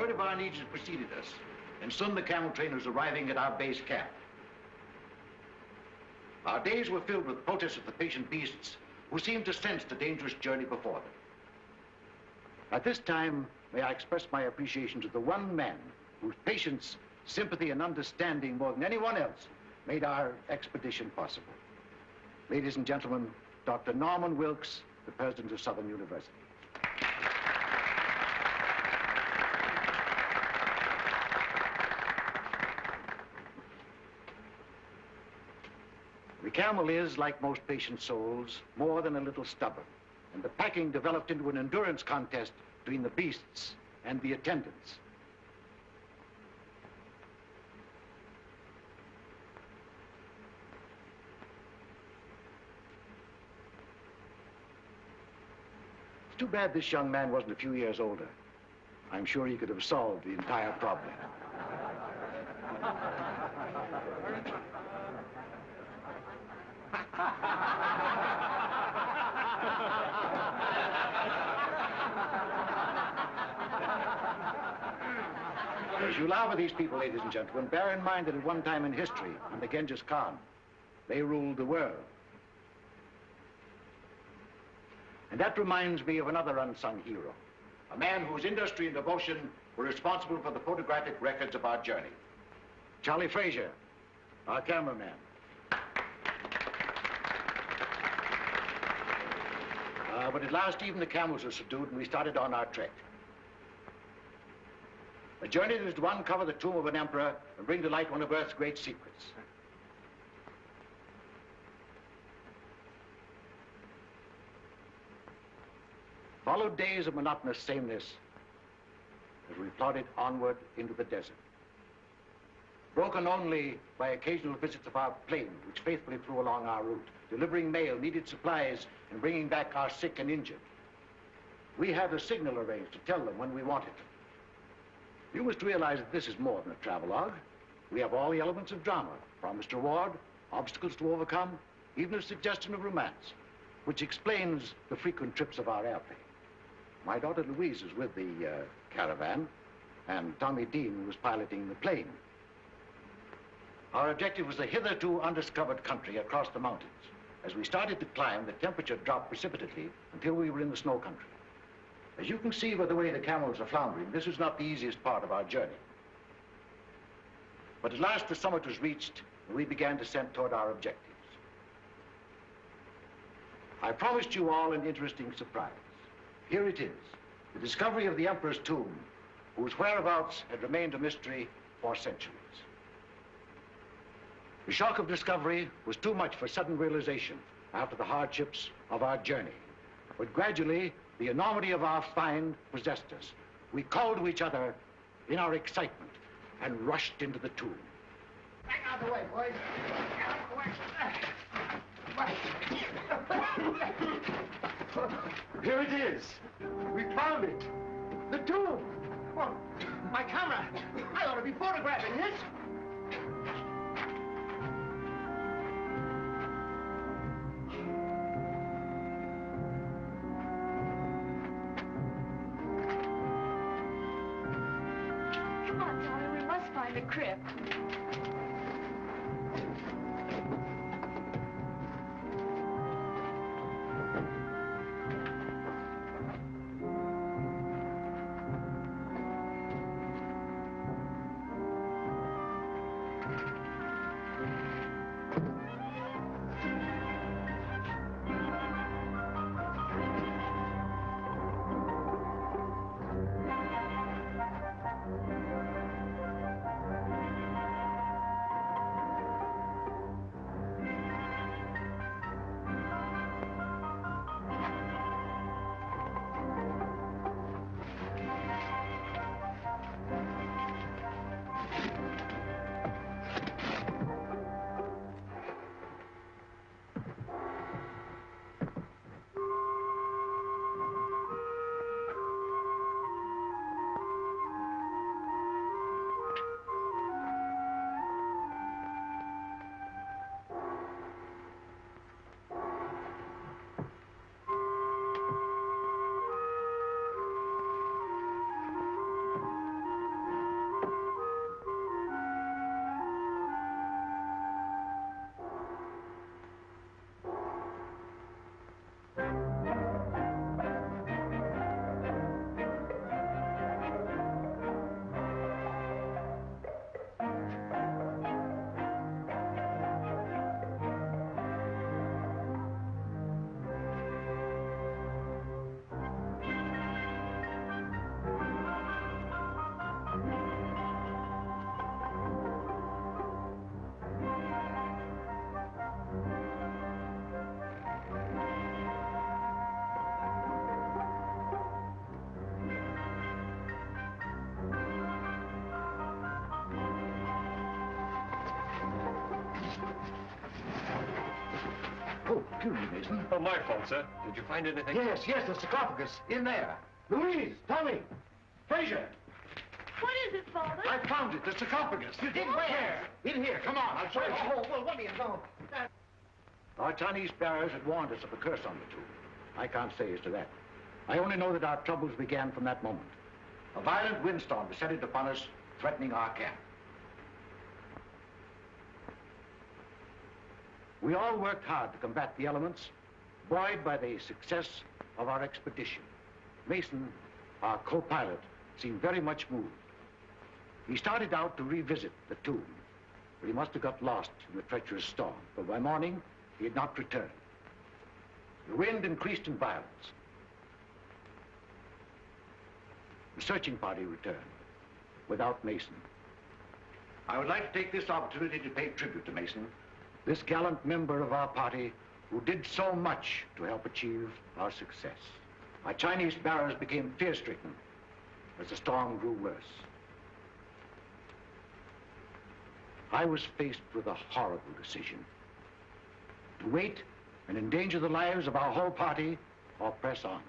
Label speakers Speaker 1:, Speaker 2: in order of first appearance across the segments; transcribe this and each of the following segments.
Speaker 1: Word of our needs has preceded us, and soon the camel train was arriving at our base camp. Our days were filled with protests of the patient beasts who seemed to sense the dangerous journey before them. At this time, may I express my appreciation to the one man whose patience, sympathy, and understanding more than anyone else made our expedition possible. Ladies and gentlemen, Dr. Norman Wilkes, the president of Southern University. The camel is, like most patient souls, more than a little stubborn, and the packing developed into an endurance contest between the beasts and the attendants. It's too bad this young man wasn't a few years older. I'm sure he could have solved the entire problem. As you laugh at these people, ladies and gentlemen, bear in mind that at one time in history, under Genghis Khan, they ruled the world. And that reminds me of another unsung hero, a man whose industry and devotion were responsible for the photographic records of our journey. Charlie Frazier, our cameraman. But at last, even the camels were subdued, and we started on our trek. A journey that is to uncover the tomb of an emperor and bring to light one of Earth's great secrets. Followed days of monotonous sameness as we plodded onward into the desert, broken only by occasional visits of our plane, which faithfully flew along our route, delivering mail, needed supplies, and bringing back our sick and injured. We had a signal arranged to tell them when we wanted them. You must realize that this is more than a travelogue. We have all the elements of drama, promise to reward, obstacles to overcome, even a suggestion of romance, which explains the frequent trips of our airplane. My daughter Louise is with the caravan, and Tommy Dean was piloting the plane. Our objective was a hitherto undiscovered country across the mountains. As we started to climb, the temperature dropped precipitately until we were in the snow country. As you can see by the way the camels are floundering, this was not the easiest part of our journey. But at last the summit was reached, and we began descent toward our objectives. I promised you all an interesting surprise. Here it is, the discovery of the Emperor's tomb, whose whereabouts had remained a mystery for centuries. The shock of discovery was too much for sudden realization after the hardships of our journey. But gradually, the enormity of our find possessed us. We called to each other in our excitement and rushed into the tomb.
Speaker 2: Back out of the way, boys.
Speaker 3: Here it is. We found it. The tomb.
Speaker 2: Well, my camera. I ought to be photographing this.
Speaker 4: Come on, darling, we must find the crypt.
Speaker 1: killed you, Mason.
Speaker 5: Oh, my fault, sir. Did you find anything?
Speaker 1: Yes, the sarcophagus, in there. Louise, Tommy, Fraser.
Speaker 4: What is it, Father?
Speaker 1: I found it, the sarcophagus.
Speaker 2: You did where?
Speaker 1: In here, come on, I'll show you.
Speaker 2: Oh, well, what do you know?
Speaker 1: Our Chinese bearers had warned us of a curse on the tomb. I can't say as to that. I only know that our troubles began from that moment. A violent windstorm descended upon us, threatening our camp. We all worked hard to combat the elements, buoyed by the success of our expedition. Mason, our co-pilot, seemed very much moved. He started out to revisit the tomb, but he must have got lost in the treacherous storm, for by morning, he had not returned. The wind increased in violence. The searching party returned, without Mason. I would like to take this opportunity to pay tribute to Mason, this gallant member of our party who did so much to help achieve our success. Our Chinese bearers became fear-stricken as the storm grew worse. I was faced with a horrible decision: to wait and endanger the lives of our whole party or press on.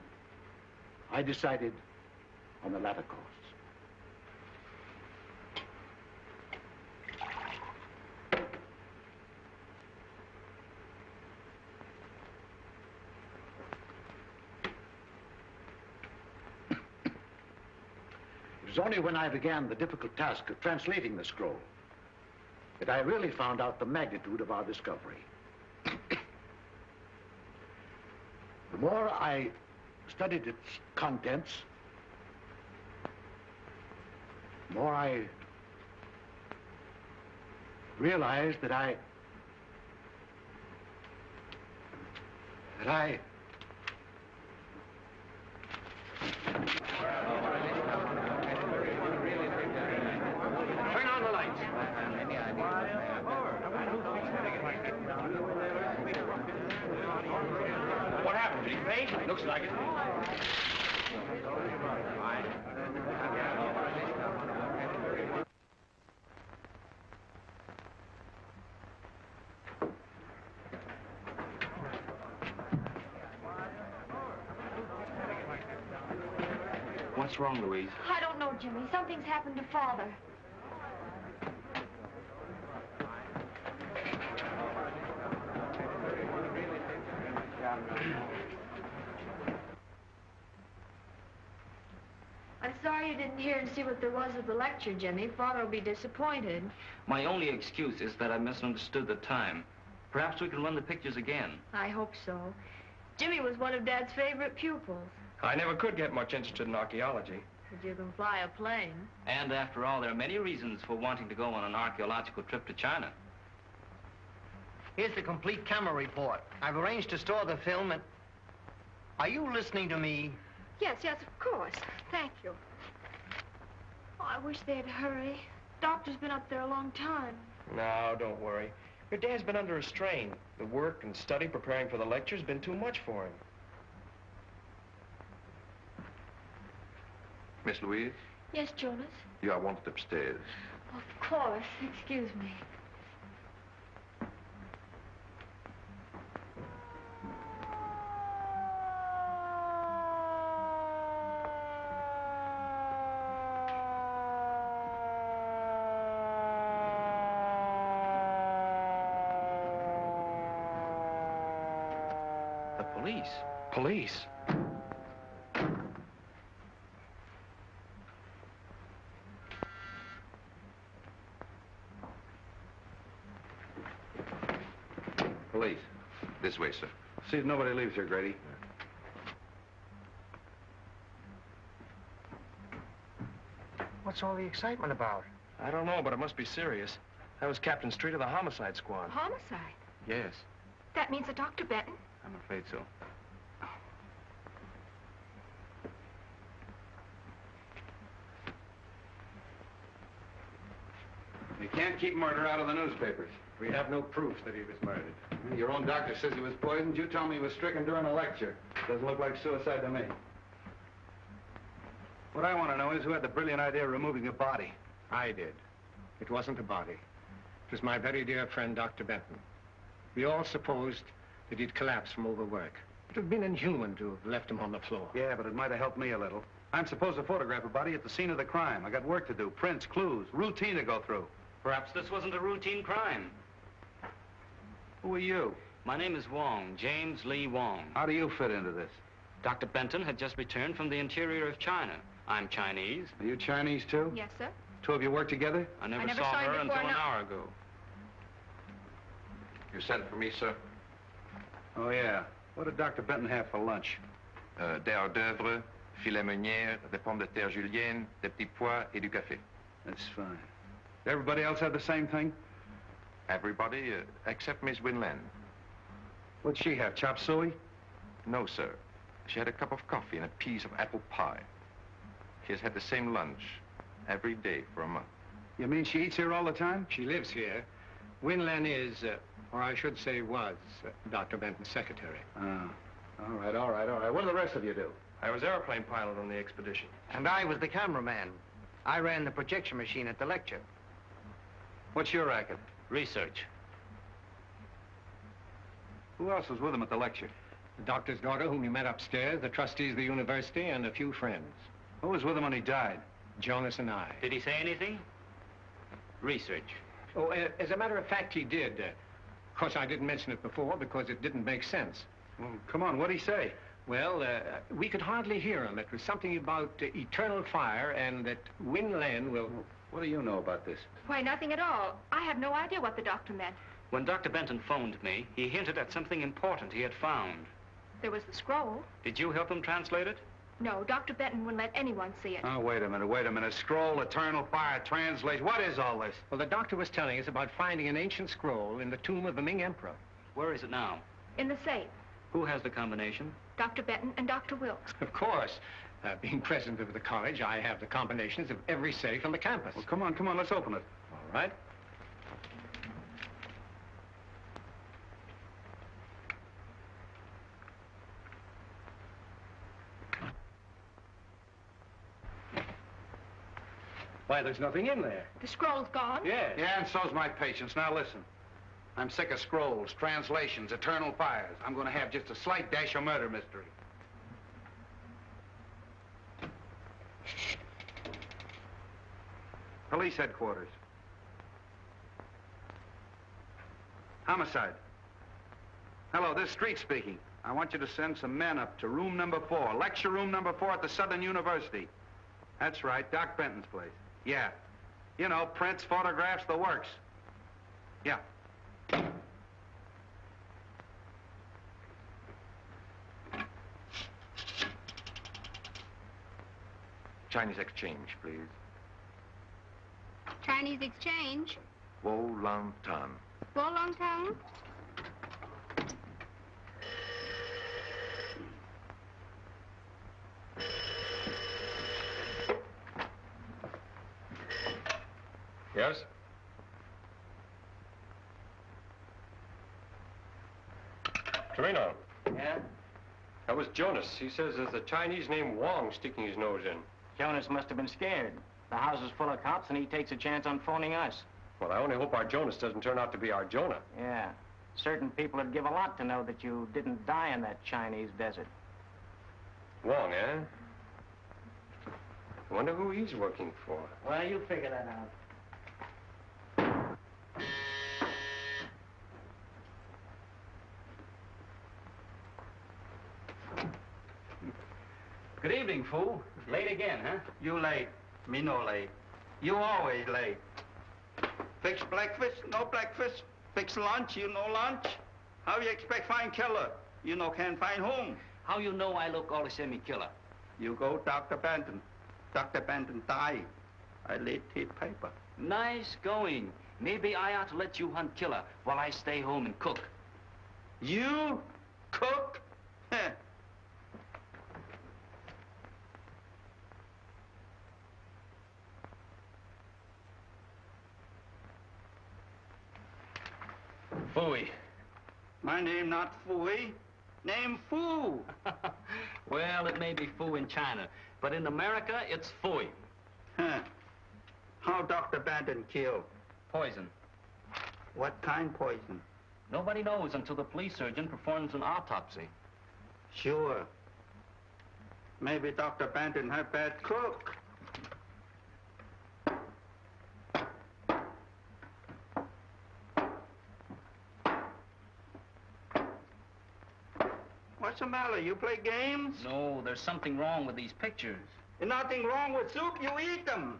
Speaker 1: I decided on the latter course. It was only when I began the difficult task of translating the scroll that I really found out the magnitude of our discovery. The more I studied its contents, the more I realized that I
Speaker 2: Turn on the lights.
Speaker 5: What happened? Did he faint? Looks like it.
Speaker 6: What's wrong, Louise?
Speaker 4: I don't know, Jimmy. Something's happened to Father. I'm sorry you didn't hear and see what there was of the lecture, Jimmy. Father will be disappointed.
Speaker 6: My only excuse is that I misunderstood the time. Perhaps we can run the pictures again.
Speaker 4: I hope so. Jimmy was one of Dad's favorite pupils.
Speaker 5: I never could get much interested in archaeology.
Speaker 4: But you can fly a plane.
Speaker 6: And after all, there are many reasons for wanting to go on an archaeological trip to China.
Speaker 2: Here's the complete camera report. I've arranged to store the film and... Are you listening to me?
Speaker 4: Yes, of course. Thank you. Oh, I wish they'd hurry. Doctor's been up there a long time.
Speaker 5: No, don't worry. Your dad's been under a strain. The work and study preparing for the lecture's been too much for him.
Speaker 7: Miss Louise,
Speaker 4: Yes, Jonas?
Speaker 7: you are wanted upstairs.
Speaker 4: Of course. Excuse me.
Speaker 6: The police?
Speaker 5: Police?
Speaker 7: Police. This way, sir.
Speaker 3: See if nobody leaves here, Grady.
Speaker 2: What's all the excitement about?
Speaker 5: I don't know, but it must be serious. That was Captain Street of the homicide squad.
Speaker 4: Homicide?
Speaker 7: Yes,
Speaker 4: That means a Dr. Benton?
Speaker 7: I'm afraid so.
Speaker 3: You can't keep murder out of the newspapers. We have no proof that he was murdered. Your own doctor says he was poisoned. You tell me he was stricken during a lecture. Doesn't look like suicide to me. What I want to know is who had the brilliant idea of removing the body.
Speaker 8: I did. It wasn't a body. It was my very dear friend, Dr. Benton. We all supposed that he'd collapsed from overwork. It would have been inhuman to have left him on the floor.
Speaker 3: Yeah, but it might have helped me a little. I'm supposed to photograph a body at the scene of the crime. I got work to do, prints, clues, routine to go through.
Speaker 6: Perhaps this wasn't a routine crime.
Speaker 3: Who are you?
Speaker 6: My name is Wong, James Lee Wong.
Speaker 3: How do you fit into this?
Speaker 6: Dr. Benton had just returned from the interior of China. I'm Chinese.
Speaker 3: Are you Chinese, too?
Speaker 4: Yes, sir.
Speaker 3: Two of you work together?
Speaker 6: I never
Speaker 4: never
Speaker 6: saw
Speaker 4: saw you
Speaker 6: her until
Speaker 4: before,
Speaker 6: an
Speaker 4: no.
Speaker 6: hour ago.
Speaker 7: You sent for me, sir?
Speaker 3: Oh, yeah. What did Dr. Benton have for lunch?
Speaker 7: Des hors d'oeuvre, filet meunière, des pommes de terre julienne, des petits pois et du café.
Speaker 3: That's fine. Everybody else have the same thing?
Speaker 7: Everybody, except Miss Winland.
Speaker 3: What'd she have, chop suey?
Speaker 7: No, sir. She had a cup of coffee and a piece of apple pie. She has had the same lunch every day for a month.
Speaker 3: You mean she eats here all the time?
Speaker 8: She lives here. Winland is, or I should say was, Dr. Benton's secretary.
Speaker 3: All right, all right, all right. What do the rest of you do?
Speaker 5: I was airplane pilot on the expedition.
Speaker 2: And I was the cameraman. I ran the projection machine at the lecture.
Speaker 3: What's your racket?
Speaker 6: Research.
Speaker 3: Who else was with him at the lecture?
Speaker 8: The doctor's daughter, whom you met upstairs, the trustees of the university, and a few friends.
Speaker 3: Who was with him when he died?
Speaker 8: Jonas and I.
Speaker 6: Did he say anything? Research.
Speaker 8: Oh, as a matter of fact, he did. Of course, I didn't mention it before because it didn't make sense.
Speaker 3: Well, come on, what'd he say?
Speaker 8: Well, we could hardly hear him. It was something about eternal fire and that Winland will...
Speaker 3: What do you know about this?
Speaker 4: Why, nothing at all. I have no idea what the doctor meant.
Speaker 6: When Dr. Benton phoned me, he hinted at something important he had found.
Speaker 4: There was the scroll.
Speaker 6: Did you help him translate it?
Speaker 4: No, Dr. Benton wouldn't let anyone see it.
Speaker 3: Oh, wait a minute, wait a minute. Scroll, eternal fire, translate. What is all this?
Speaker 8: Well, the doctor was telling us about finding an ancient scroll in the tomb of the Ming Emperor.
Speaker 6: Where is it now?
Speaker 4: In the safe.
Speaker 6: Who has the combination?
Speaker 4: Dr. Benton and Dr. Wilkes.
Speaker 8: Of course. Being president of the college, I have the combinations of every safe on the campus.
Speaker 3: Well, come on, let's open it.
Speaker 8: All right. Why, there's nothing in there.
Speaker 4: The scroll's gone?
Speaker 8: Yes.
Speaker 3: Yeah, and so's my patience. Now listen. I'm sick of scrolls, translations, eternal fires. I'm going to have just a slight dash of murder mystery. Police headquarters. Homicide. Hello, this is Street speaking. I want you to send some men up to room number 4, lecture room number 4 at the Southern University. That's right, Doc Benton's place. Yeah. You know, prints, photographs, the works. Yeah.
Speaker 7: Chinese exchange, please.
Speaker 9: Chinese exchange?
Speaker 7: Wo Lang Tan.
Speaker 9: For a long time?
Speaker 5: Yes? Torino.
Speaker 2: Yeah?
Speaker 5: That was Jonas. He says there's a Chinese named Wong sticking his nose in.
Speaker 2: Jonas must have been scared. The house is full of cops, and he takes a chance on phoning us.
Speaker 5: Well, I only hope our Jonas doesn't turn out to be our Jonah.
Speaker 2: Yeah. Certain people would give a lot to know that you didn't die in that Chinese desert.
Speaker 5: Wong, eh? I wonder who he's working for.
Speaker 2: Well, you figure that out.
Speaker 6: Good evening, fool. Late again, huh?
Speaker 10: You late. Me no late. You always late. Fix breakfast, no breakfast. Fix lunch, you no lunch. How you expect find killer? You no can find home.
Speaker 6: How you know I look all the same killer?
Speaker 10: You go Dr. Benton. Dr. Benton die. I laid his paper.
Speaker 6: Nice going. Maybe I ought to let you hunt killer while I stay home and cook.
Speaker 10: You cook? Heh.
Speaker 6: Fooey.
Speaker 10: My name not Fooey. Name Foo.
Speaker 6: Well, it may be foo in China, but in America, it's fooey.
Speaker 10: Huh. How Dr. Benton killed?
Speaker 6: Poison.
Speaker 10: What kind poison?
Speaker 6: Nobody knows until the police surgeon performs an autopsy.
Speaker 10: Sure. Maybe Dr. Benton had bad cook. What's the matter? You play games?
Speaker 6: No, there's something wrong with these pictures.
Speaker 10: There's nothing wrong with soup. You eat them.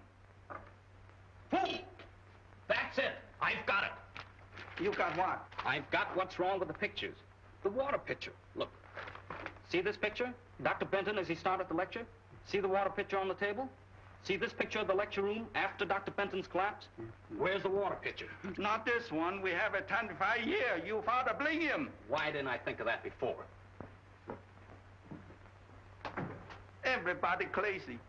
Speaker 6: Fool! That's it. I've got it.
Speaker 10: You got what?
Speaker 6: I've got what's wrong with the pictures. The water pitcher. Look. See this picture? Dr. Benton as he started the lecture? See the water pitcher on the table? See this picture of the lecture room after Dr. Benton's collapse? Where's the water pitcher?
Speaker 10: Not this one. We have it 25 years. You father bring him.
Speaker 6: Why didn't I think of that before?
Speaker 10: Everybody crazy.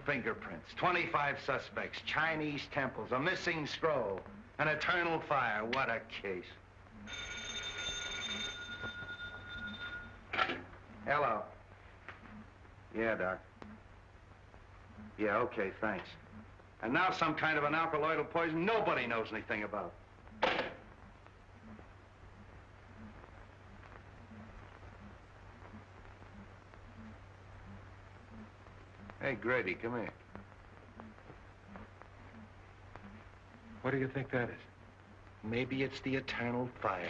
Speaker 1: Fingerprints, 25 suspects, Chinese temples, a missing scroll, an eternal fire. What a case. Hello. Yeah, Doc. Yeah, okay, thanks. And now some kind of an alkaloidal poison nobody knows anything about. Hey, Grady, come here.
Speaker 7: What do you think that is?
Speaker 1: Maybe it's the eternal fire.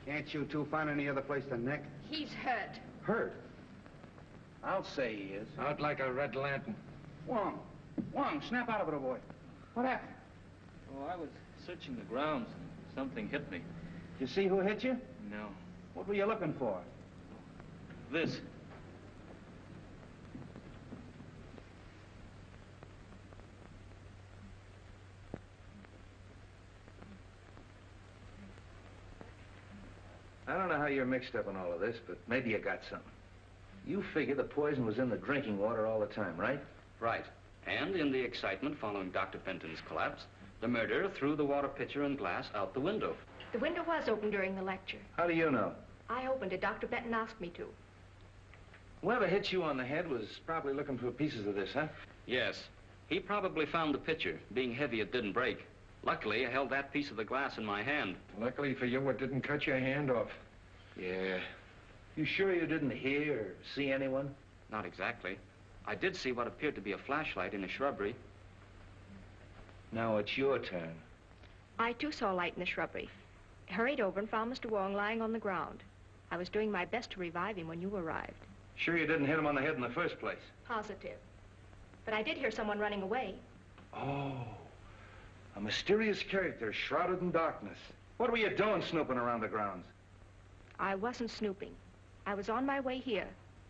Speaker 3: Can't you two find any other place to nick?
Speaker 4: He's hurt.
Speaker 3: Hurt?
Speaker 1: I'll say he is.
Speaker 8: Out like a red lantern.
Speaker 3: Wong, snap out of it, old boy. What happened?
Speaker 6: Oh, I was searching the grounds. Something hit me.
Speaker 3: You see who hit you?
Speaker 6: No.
Speaker 3: What were you looking for?
Speaker 6: This.
Speaker 1: I don't know how you're mixed up in all of this, but maybe you got something. You figure the poison was in the drinking water all the time, right?
Speaker 6: Right. And in the excitement following Dr. Benton's collapse, the murderer threw the water pitcher and glass out the window.
Speaker 4: The window was open during the lecture.
Speaker 1: How do you know?
Speaker 4: I opened it. Dr. Benton asked me to.
Speaker 1: Whoever hit you on the head was probably looking for pieces of this, huh?
Speaker 6: Yes. He probably found the pitcher. Being heavy, it didn't break. Luckily, I held that piece of the glass in my hand.
Speaker 8: Luckily for you, it didn't cut your hand off.
Speaker 1: Yeah. You sure you didn't hear or see anyone?
Speaker 6: Not exactly. I did see what appeared to be a flashlight in a shrubbery.
Speaker 1: Now it's your turn.
Speaker 4: I, too, saw a light in the shrubbery. Hurried over and found Mr. Wong lying on the ground. I was doing my best to revive him when you arrived.
Speaker 1: Sure you didn't hit him on the head in the first place?
Speaker 4: Positive. But I did hear someone running away.
Speaker 1: Oh. A mysterious character shrouded in darkness. What were you doing snooping around the grounds?
Speaker 4: I wasn't snooping. I was on my way here.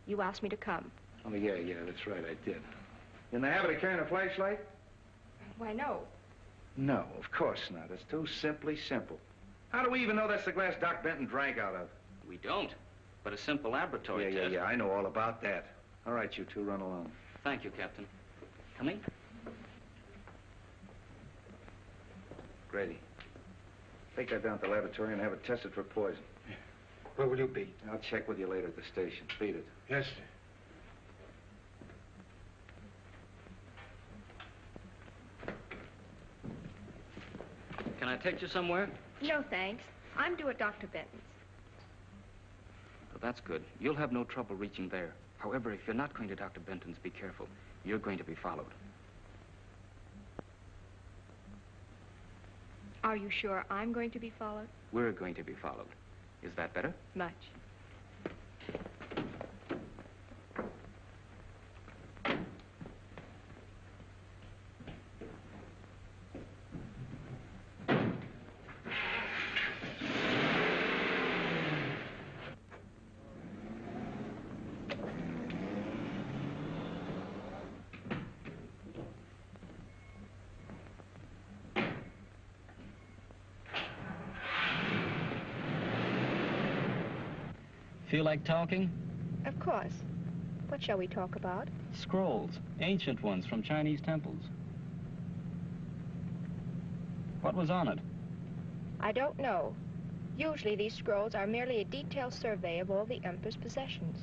Speaker 4: You asked me to come.
Speaker 1: Oh, yeah, that's right, I did. You in the habit of carrying a flashlight?
Speaker 4: Why, no.
Speaker 1: No, of course not. It's too simply simple. How do we even know that's the glass Doc Benton drank out of?
Speaker 6: We don't. But a simple laboratory test.
Speaker 1: Yeah, I know all about that. All right, you two, run along.
Speaker 6: Thank you, Captain. Coming?
Speaker 1: Grady, take that down to the laboratory and have it tested for poison.
Speaker 8: Where will you be?
Speaker 1: I'll check with you later at the station. Beat it.
Speaker 8: Yes, sir.
Speaker 6: Can I take you somewhere?
Speaker 4: No, thanks. I'm due at Dr. Benton's.
Speaker 6: That's good. You'll have no trouble reaching there. However, if you're not going to Dr. Benton's, be careful. You're going to be followed.
Speaker 4: Are you sure I'm going to be followed?
Speaker 6: We're going to be followed. Is that better?
Speaker 4: Much.
Speaker 6: Feel like talking?
Speaker 4: Of course. What shall we talk about?
Speaker 6: Scrolls, ancient ones from Chinese temples. What was on it?
Speaker 4: I don't know. Usually these scrolls are merely a detailed survey of all the Emperor's possessions.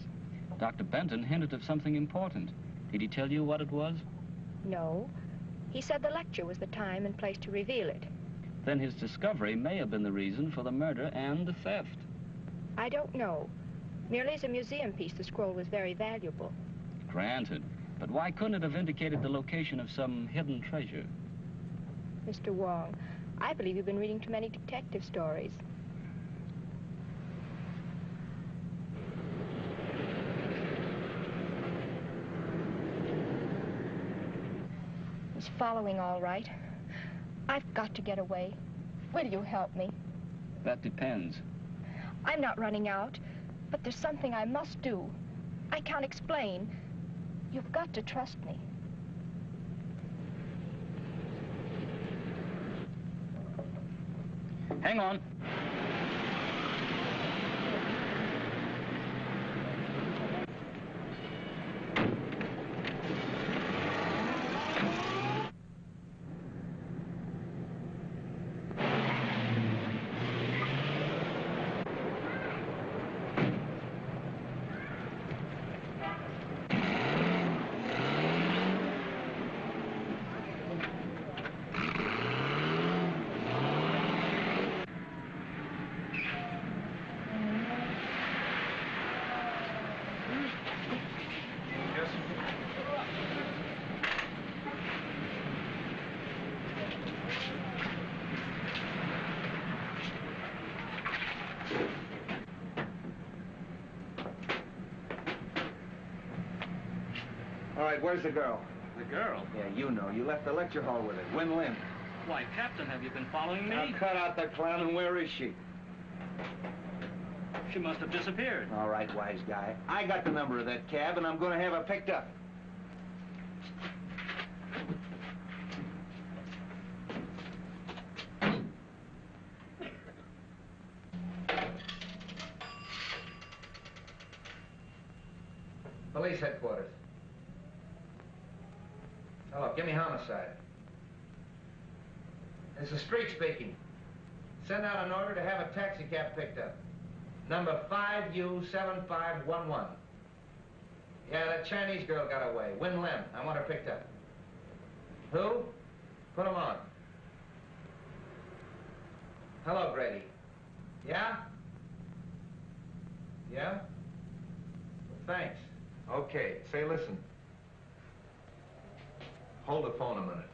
Speaker 6: Dr. Benton hinted of something important. Did he tell you what it was?
Speaker 4: No. He said the lecture was the time and place to reveal it.
Speaker 6: Then his discovery may have been the reason for the murder and the theft.
Speaker 4: I don't know. Merely as a museum piece, the scroll was very valuable.
Speaker 6: Granted. But why couldn't it have indicated the location of some hidden treasure?
Speaker 4: Mr. Wong, I believe you've been reading too many detective stories. He's following all right. I've got to get away. Will you help me?
Speaker 6: That depends.
Speaker 4: I'm not running out, but there's something I must do. I can't explain. You've got to trust me.
Speaker 6: Hang on.
Speaker 3: All right, where's the girl?
Speaker 6: The girl?
Speaker 3: Yeah, you know. You left the lecture hall with her. Win Lin.
Speaker 6: Why, Captain, have you been following me?
Speaker 3: Now cut out the clown, and where is she?
Speaker 6: She must have disappeared.
Speaker 3: All right, wise guy. I got the number of that cab, and I'm going to have her picked up. Police headquarters. Hello, give me homicide. This is Street speaking. Send out an order to have a taxi cab picked up. Number 5U7511. Yeah, that Chinese girl got away. Win Lim. I want her picked up. Who? Put him on. Hello, Grady. Yeah? Yeah? Thanks. Okay, say listen. Hold the phone a minute.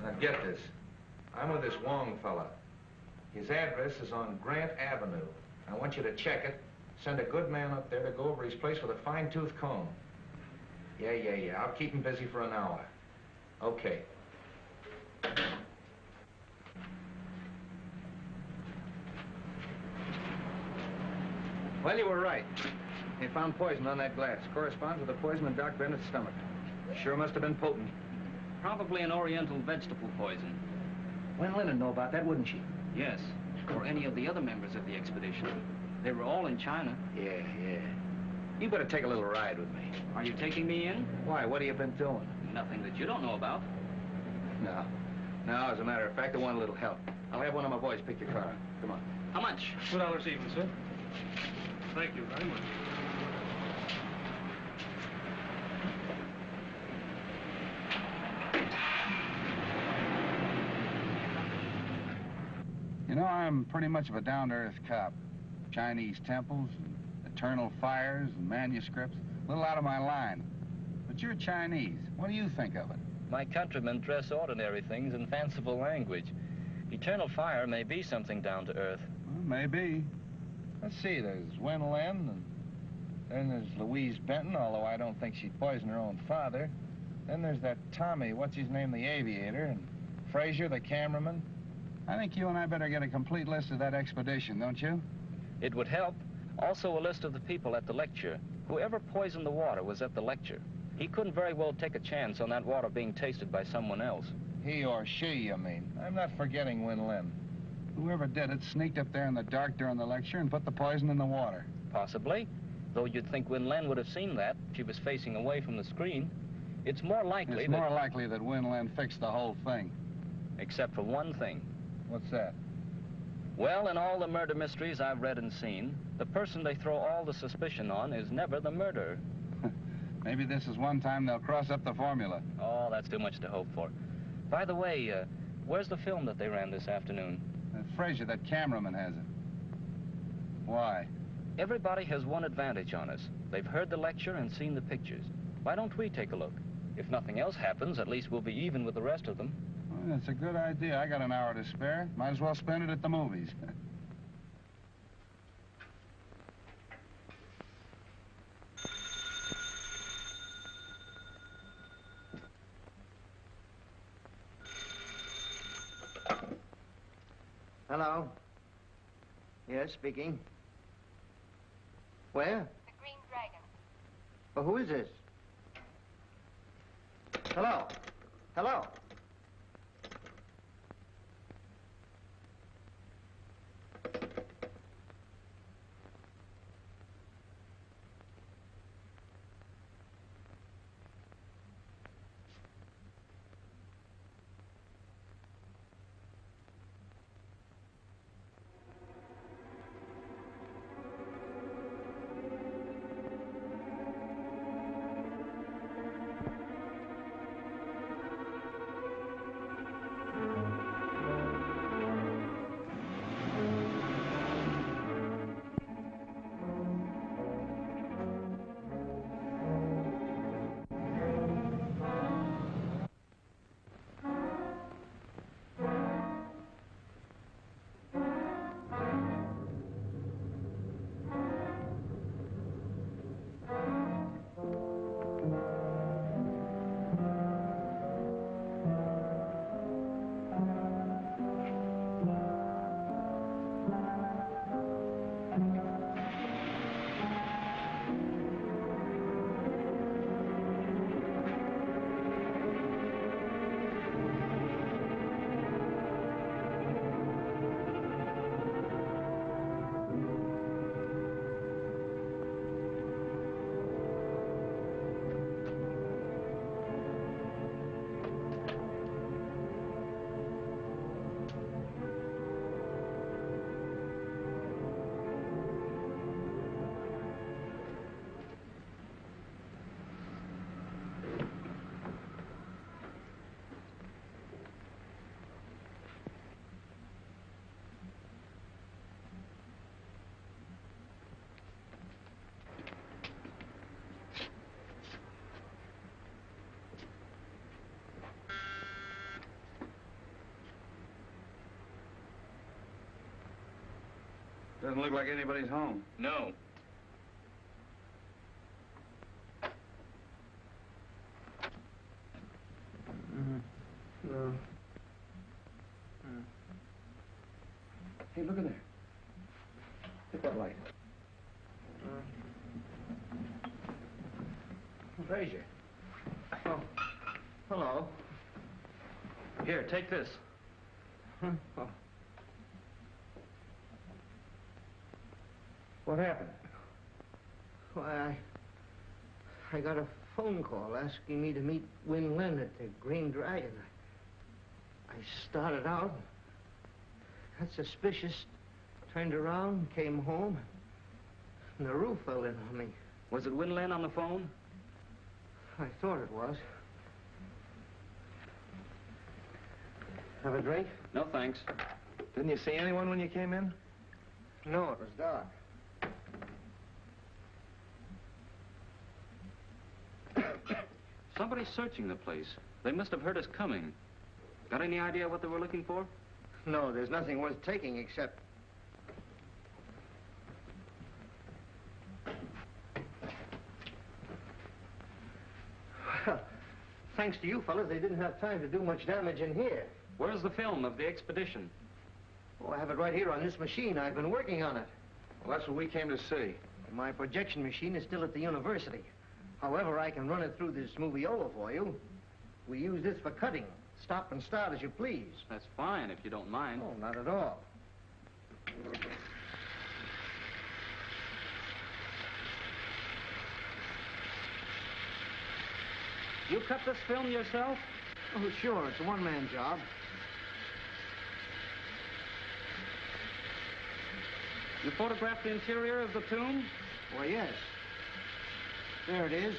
Speaker 3: Now get this. I'm with this Wong fella. His address is on Grant Avenue. I want you to check it. Send a good man up there to go over his place with a fine-tooth comb. Yeah. I'll keep him busy for an hour. Okay. Well, you were right. They found poison on that glass. Corresponds with the poison in Doc Bennett's stomach. Sure must have been potent.
Speaker 6: Probably an oriental vegetable poison.
Speaker 3: Wen Lin would know about that, wouldn't she?
Speaker 6: Yes, or any of the other members of the expedition. They were all in China.
Speaker 3: Yeah. You better take a little ride with me.
Speaker 6: Are you taking me in?
Speaker 3: Why? What have you been doing?
Speaker 6: Nothing that you don't know about.
Speaker 3: No, as a matter of fact, I want a little help. I'll have one of my boys pick your car up. Come on.
Speaker 6: How much?
Speaker 5: $2 even, sir. Thank you very much.
Speaker 3: know, I'm pretty much of a down-to-earth cop. Chinese temples, and eternal fires, and manuscripts. A little out of my line. But you're Chinese. What do you think of it?
Speaker 6: My countrymen dress ordinary things in fanciful language. Eternal fire may be something down to earth.
Speaker 3: Well, maybe. Let's see, there's Wen Lin, and then there's Louise Benton, although I don't think she'd poison her own father. Then there's that Tommy, what's his name, the aviator, and Frazier, the cameraman. I think you and I better get a complete list of that expedition, don't you?
Speaker 6: It would help. Also a list of the people at the lecture. Whoever poisoned the water was at the lecture. He couldn't very well take a chance on that water being tasted by someone else.
Speaker 3: He or she, you mean? I'm not forgetting Wen Lin. Whoever did it sneaked up there in the dark during the lecture and put the poison in the water.
Speaker 6: Possibly. Though you'd think Wen Lin would have seen that. She was facing away from the screen. It's more likely
Speaker 3: It's more likely that Wen Lin fixed the whole thing.
Speaker 6: Except for one thing.
Speaker 3: What's that?
Speaker 6: Well, in all the murder mysteries I've read and seen, the person they throw all the suspicion on is never the murderer.
Speaker 3: Maybe this is one time they'll cross up the formula.
Speaker 6: Oh, that's too much to hope for. By the way, where's the film that they ran this afternoon?
Speaker 3: Frazier, that cameraman, has it. Why?
Speaker 6: Everybody has one advantage on us. They've heard the lecture and seen the pictures. Why don't we take a look? If nothing else happens, at least we'll be even with the rest of them.
Speaker 3: Well, that's a good idea. I got an hour to spare. Might as well spend it at the movies.
Speaker 2: Hello? Yes, speaking. Where?
Speaker 9: The Green Dragon.
Speaker 2: Well, who is this? Hello? Hello?
Speaker 3: Doesn't look like anybody's home.
Speaker 6: No.
Speaker 2: No.
Speaker 1: Hey, look in there. Hit that light.
Speaker 2: Frazier. Oh, hello.
Speaker 6: Here, take this.
Speaker 2: Oh. What happened? Why, I got a phone call asking me to meet Wen Lin at the Green Dragon. I started out, got suspicious, turned around, came home, and the roof fell in on me.
Speaker 6: Was it Wen Lin on the phone?
Speaker 2: I thought it was. Have a drink?
Speaker 6: No, thanks.
Speaker 7: Didn't you see anyone when you came in?
Speaker 2: No, it was dark.
Speaker 6: Somebody's searching the place. They must have heard us coming. Got any idea what they were looking for?
Speaker 2: No, there's nothing worth taking except... Well, thanks to you fellas, they didn't have time to do much damage in here.
Speaker 6: Where's the film of the expedition?
Speaker 2: Oh, I have it right here on this machine. I've been working on it.
Speaker 7: Well, that's what we came to see.
Speaker 2: My projection machine is still at the university. However, I can run it through this moviola for you. We use this for cutting. Stop and start as you please.
Speaker 6: That's fine, if you don't mind.
Speaker 2: Oh, not at all.
Speaker 6: You cut this film yourself?
Speaker 2: Oh, sure. It's a one-man job.
Speaker 6: You photographed the interior of the tomb?
Speaker 2: Why, yes. There it is.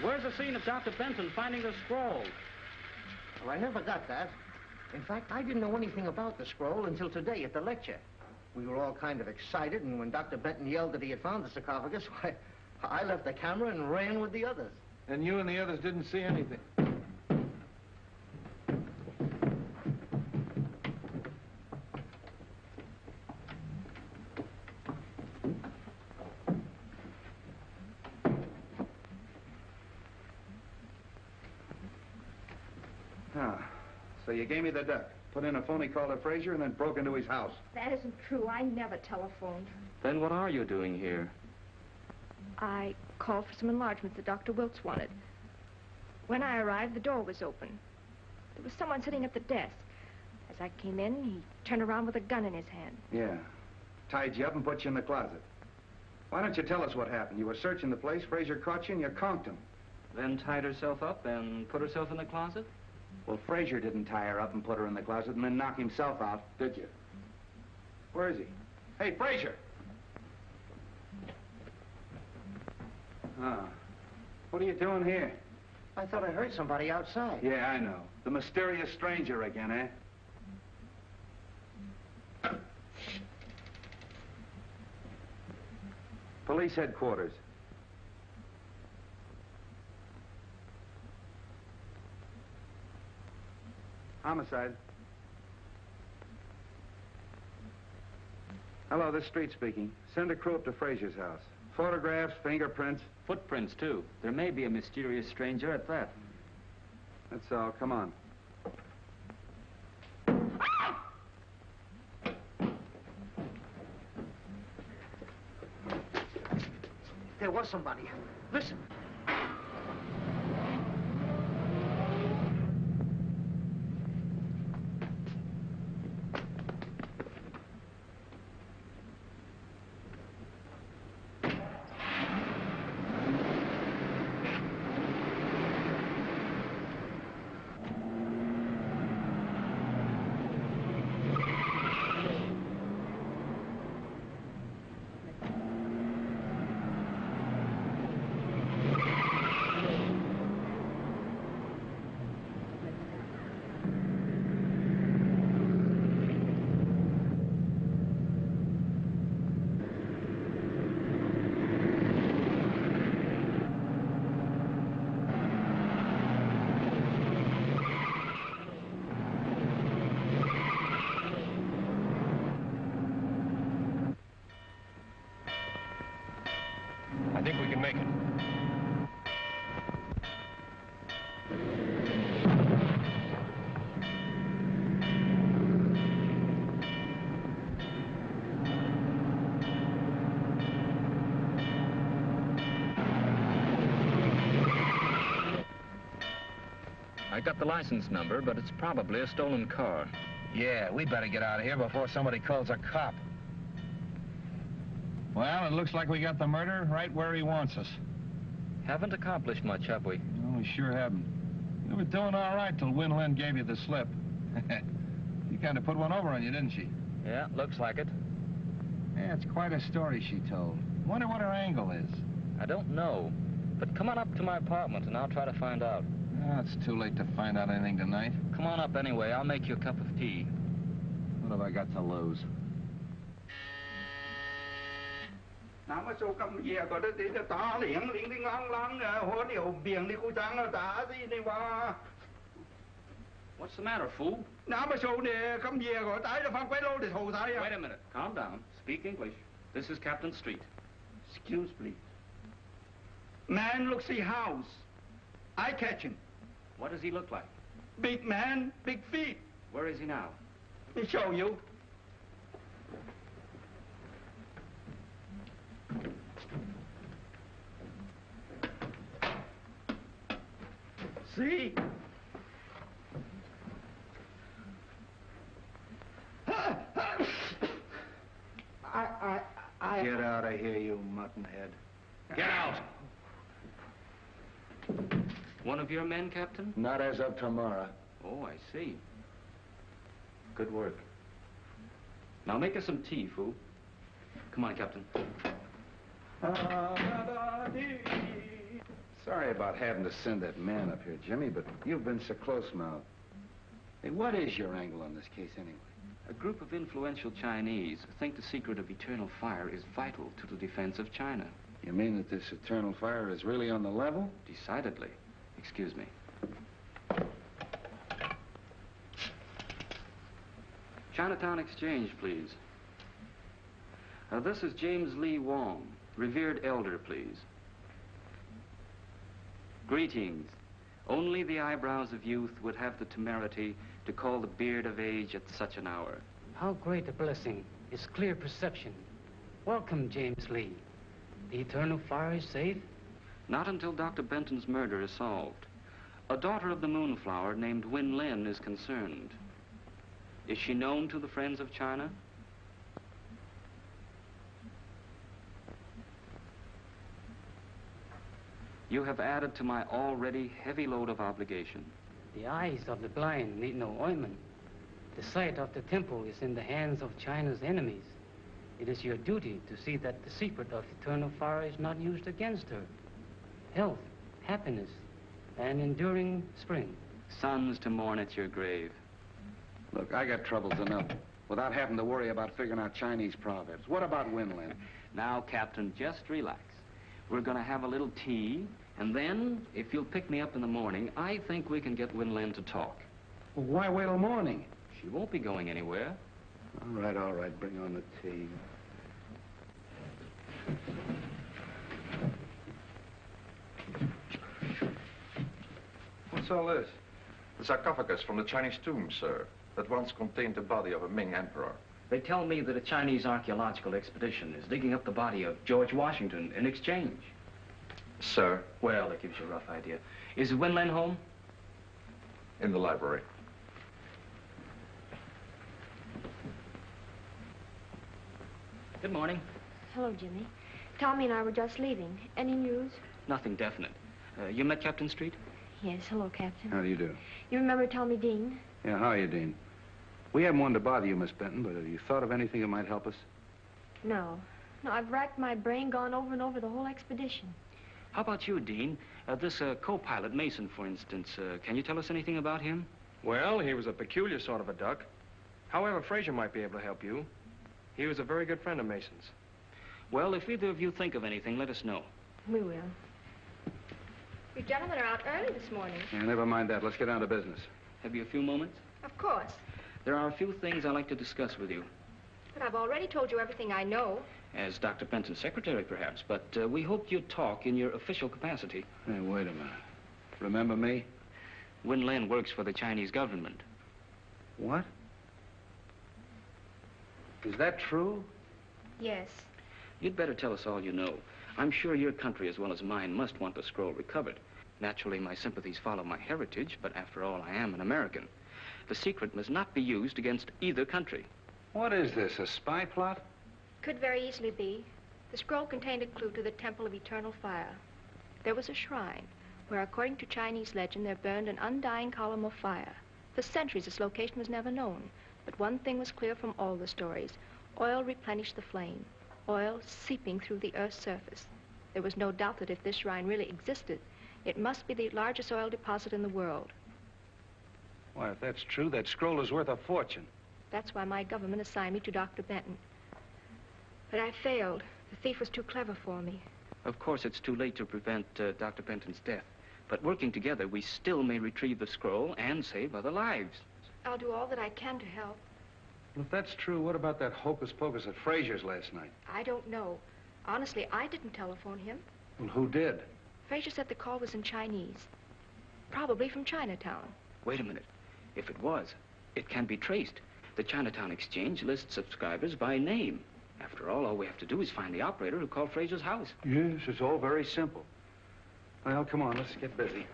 Speaker 6: Where's the scene of Dr. Benton finding the scroll?
Speaker 2: Well, I never got that. In fact, I didn't know anything about the scroll until today at the lecture. We were all kind of excited, and when Dr. Benton yelled that he had found the sarcophagus, why, I left the camera and ran with the others.
Speaker 7: And you and the others didn't see anything?
Speaker 3: So you gave me the duck, put in a phony call to Frazier, and then broke into his house.
Speaker 4: That isn't true. I never telephoned.
Speaker 6: Then what are you doing here?
Speaker 4: I called for some enlargements that Dr. Wilkes wanted. When I arrived, the door was open. There was someone sitting at the desk. As I came in, he turned around with a gun in his hand.
Speaker 3: Yeah. Tied you up and put you in the closet. Why don't you tell us what happened? You were searching the place, Frazier caught you, and you conked him.
Speaker 6: Then tied herself up and put herself in the closet?
Speaker 3: Well, Frazier didn't tie her up and put her in the closet and then knock himself out, did you? Where is he? Hey, Frazier! What are you doing here?
Speaker 2: I thought I heard somebody outside.
Speaker 3: Yeah, I know. The mysterious stranger again, eh? Police headquarters. Homicide. Hello, this is Street speaking. Send a crew up to Frazier's house. Photographs, fingerprints.
Speaker 6: Footprints, too. There may be a mysterious stranger at that.
Speaker 3: That's all. Come on.
Speaker 2: There was somebody. Listen.
Speaker 8: I think we can make it.
Speaker 6: I got the license number, but it's probably a stolen car.
Speaker 7: Yeah, we better get out of here before somebody calls a cop. Well, it looks like we got the murderer right where he wants us.
Speaker 6: Haven't accomplished much, have we?
Speaker 7: No, we sure haven't. You were doing all right till Win Lin gave you the slip. She kind of put one over on you, didn't she?
Speaker 6: Yeah, looks like it.
Speaker 7: Yeah, it's quite a story she told. Wonder what her angle is.
Speaker 6: I don't know. But come on up to my apartment and I'll try to find out.
Speaker 7: Oh, it's too late to find out anything tonight.
Speaker 6: Come on up anyway. I'll make you a cup of tea.
Speaker 7: What have I got to lose?
Speaker 10: Nào mà số cầm về có đất thì ta liền liền đi ngang ngang hoa điều biển đi cô trang là ta gì đi qua.
Speaker 6: What's the matter, fool?
Speaker 10: Nào mà số này cầm về có tái là phang quay lô để thầu tái.
Speaker 6: Wait a minute. Calm down. Speak English. This is Captain Street.
Speaker 10: Excuse please. Man looks the house. I catch him.
Speaker 6: What does he look like?
Speaker 10: Big man, big feet.
Speaker 6: Where is he now?
Speaker 10: Let me show you. See?
Speaker 1: Get out of here, you muttonhead.
Speaker 6: Get out! One of your men, Captain?
Speaker 1: Not as of tomorrow.
Speaker 6: Oh, I see. Good work. Now make us some tea, fool. Come on, Captain.
Speaker 1: Sorry about having to send that man up here, Jimmy, but you've been so close now. Hey, what is your angle on this case, anyway?
Speaker 6: A group of influential Chinese think the secret of eternal fire is vital to the defense of China.
Speaker 1: You mean that this eternal fire is really on the level?
Speaker 6: Decidedly. Excuse me. Chinatown Exchange, please. This is James Lee Wong, revered elder, please. Greetings. Only the eyebrows of youth would have the temerity to call the beard of age at such an hour.
Speaker 11: How great a blessing is clear perception. Welcome, James Lee. The eternal fire is safe?
Speaker 6: Not until Dr. Benton's murder is solved. A daughter of the Moonflower named Win Lin is concerned. Is she known to the friends of China? You have added to my already heavy load of obligation.
Speaker 11: The eyes of the blind need no ointment. The sight of the temple is in the hands of China's enemies. It is your duty to see that the secret of eternal fire is not used against her. Health, happiness, and enduring spring.
Speaker 6: Sons to mourn at your grave.
Speaker 1: Look, I got troubles enough without having to worry about figuring out Chinese proverbs. What about Winland?
Speaker 6: Now, Captain, just relax. We're going to have a little tea, and then, if you'll pick me up in the morning, I think we can get Winland to talk.
Speaker 1: Well, why wait till morning?
Speaker 6: She won't be going anywhere.
Speaker 1: All right. Bring on the tea.
Speaker 7: What's all this? The sarcophagus from the Chinese tomb, sir, that once contained the body of a Ming emperor.
Speaker 6: They tell me that a Chinese archaeological expedition is digging up the body of George Washington in exchange.
Speaker 7: Sir?
Speaker 6: Well, that gives you a rough idea. Is Winland home?
Speaker 7: In the library.
Speaker 6: Good morning.
Speaker 4: Hello, Jimmy. Tommy and I were just leaving. Any news?
Speaker 6: Nothing definite. You met Captain Street?
Speaker 4: Yes, hello, Captain.
Speaker 1: How do you do?
Speaker 4: You remember Tommy Dean?
Speaker 1: Yeah, how are you, Dean? We haven't wanted to bother you, Miss Benton, but have you thought of anything that might help us?
Speaker 4: No. No, I've racked my brain, gone over and over the whole expedition.
Speaker 6: How about you, Dean? This co-pilot, Mason, for instance. Can you tell us anything about him?
Speaker 5: Well, he was a peculiar sort of a duck. However, Fraser might be able to help you. He was a very good friend of Mason's.
Speaker 6: Well, if either of you think of anything, let us know.
Speaker 4: We will. You gentlemen are out early this morning.
Speaker 1: Yeah, never mind that. Let's get down to business.
Speaker 6: Have you a few moments?
Speaker 4: Of course.
Speaker 6: There are a few things I'd like to discuss with you.
Speaker 4: But I've already told you everything I know.
Speaker 6: As Dr. Benton's secretary, perhaps, but we hoped you'd talk in your official capacity.
Speaker 1: Hey, wait a minute. Remember me?
Speaker 6: Win Lin works for the Chinese government.
Speaker 1: What? Is that true?
Speaker 4: Yes.
Speaker 6: You'd better tell us all you know. I'm sure your country, as well as mine, must want the scroll recovered. Naturally, my sympathies follow my heritage, but after all, I am an American. The secret must not be used against either country.
Speaker 1: What is this, a spy plot?
Speaker 4: Could very easily be. The scroll contained a clue to the Temple of Eternal Fire. There was a shrine where, according to Chinese legend, there burned an undying column of fire. For centuries, its location was never known. But one thing was clear from all the stories. Oil replenished the flame. Oil seeping through the Earth's surface. There was no doubt that if this shrine really existed, it must be the largest oil deposit in the world.
Speaker 3: Why, if that's true, that scroll is worth a fortune.
Speaker 4: That's why my government assigned me to Dr. Benton. But I failed. The thief was too clever for me.
Speaker 6: Of course, it's too late to prevent Dr. Benton's death. But working together, we still may retrieve the scroll and save other lives.
Speaker 4: I'll do all that I can to help.
Speaker 3: Well, if that's true, what about that hocus pocus at Frazier's last night?
Speaker 4: I don't know. Honestly, I didn't telephone him.
Speaker 3: Well, who did?
Speaker 4: Frazier said the call was in Chinese. Probably from Chinatown.
Speaker 6: Wait a minute. If it was, it can be traced. The Chinatown Exchange lists subscribers by name. After all we have to do is find the operator who called Frazier's house.
Speaker 3: Yes, it's all very simple. Well, come on, let's get busy.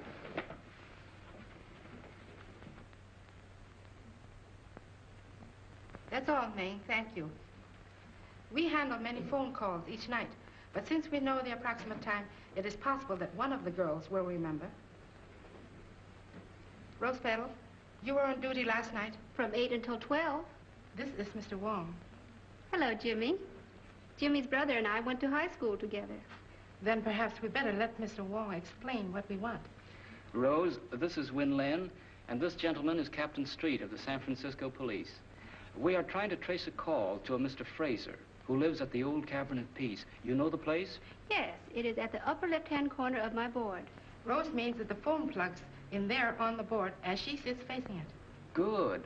Speaker 12: That's all, May. Thank you. We handle many phone calls each night, but since we know the approximate time, it is possible that one of the girls will remember. Rose Petal, you were on duty last night.
Speaker 9: From 8 until 12.
Speaker 12: This is Mr. Wong.
Speaker 9: Hello, Jimmy. Jimmy's brother and I went to high school together.
Speaker 12: Then perhaps we better let Mr. Wong explain what we want.
Speaker 6: Rose, this is Win Lin, and this gentleman is Captain Street of the San Francisco Police. We are trying to trace a call to a Mr. Fraser, who lives at the old Cabinet Peace. You know the place?
Speaker 9: Yes, it is at the upper left-hand corner of my board.
Speaker 12: Rose means that the phone plug's in there on the board as she sits facing it.
Speaker 6: Good.